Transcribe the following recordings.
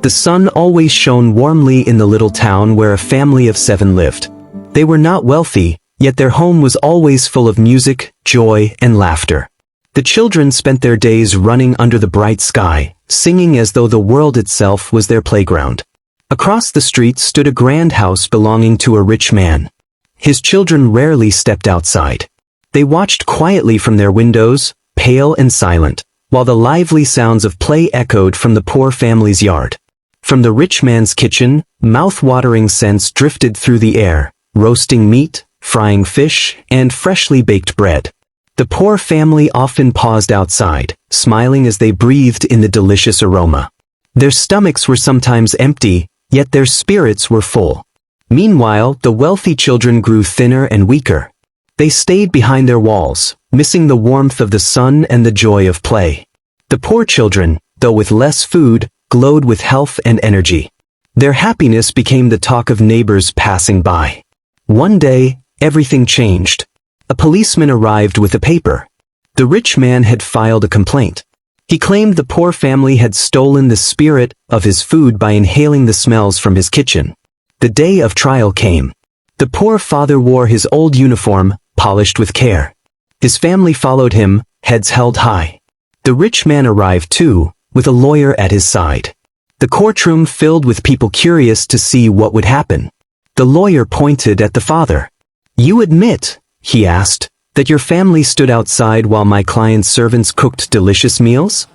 The sun always shone warmly in the little town where a family of 7 lived. They were not wealthy, yet their home was always full of music, joy, and laughter. The children spent their days running under the bright sky, singing as though the world itself was their playground. Across the street stood a grand house belonging to a rich man. His children rarely stepped outside. They watched quietly from their windows, pale and silent, while the lively sounds of play echoed from the poor family's yard. From the rich man's kitchen, mouth-watering scents drifted through the air, roasting meat, frying fish, and freshly baked bread. The poor family often paused outside, smiling as they breathed in the delicious aroma. Their stomachs were sometimes empty, yet their spirits were full. Meanwhile, the wealthy children grew thinner and weaker. They stayed behind their walls, missing the warmth of the sun and the joy of play. The poor children, though with less food, glowed with health and energy. Their happiness became the talk of neighbors passing by. One day, everything changed. A policeman arrived with a paper. The rich man had filed a complaint. He claimed the poor family had stolen the spirit of his food by inhaling the smells from his kitchen. The day of trial came. The poor father wore his old uniform, polished with care. His family followed him, heads held high. The rich man arrived too, with a lawyer at his side. The courtroom filled with people curious to see what would happen. The lawyer pointed at the father. "You admit," he asked, "that your family stood outside while my client's servants cooked delicious meals?"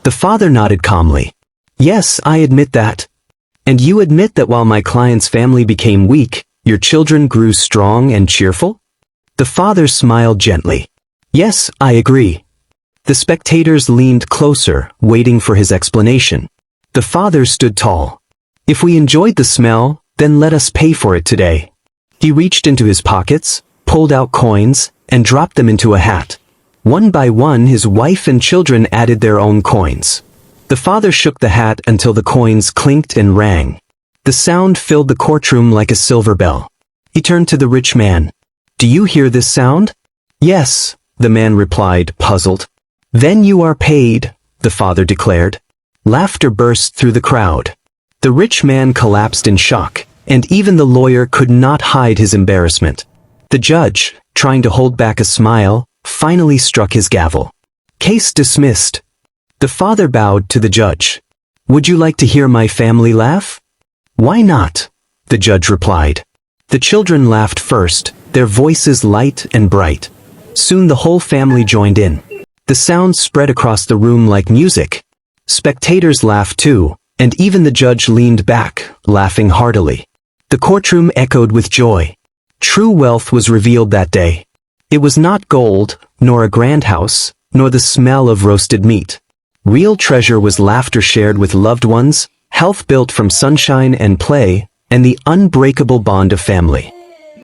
The father nodded calmly. "Yes, I admit that." "And you admit that while my client's family became weak, your children grew strong and cheerful?" The father smiled gently. "Yes, I agree." The spectators leaned closer, waiting for his explanation. The father stood tall. "If we enjoyed the smell, then let us pay for it today." He reached into his pockets, pulled out coins, and dropped them into a hat. One by one his wife and children added their own coins. The father shook the hat until the coins clinked and rang. The sound filled the courtroom like a silver bell. He turned to the rich man. "Do you hear this sound?" "Yes," the man replied, puzzled. "Then you are paid," the father declared. Laughter burst through the crowd. The rich man collapsed in shock, and even the lawyer could not hide his embarrassment. The judge, trying to hold back a smile, finally struck his gavel. "Case dismissed." The father bowed to the judge. "Would you like to hear my family laugh?" "Why not?" the judge replied. The children laughed first, their voices light and bright. Soon the whole family joined in. The sound spread across the room like music. Spectators laughed too, and even the judge leaned back, laughing heartily. The courtroom echoed with joy. True wealth was revealed that day. It was not gold, nor a grand house, nor the smell of roasted meat. Real treasure was laughter shared with loved ones, health built from sunshine and play, and the unbreakable bond of family.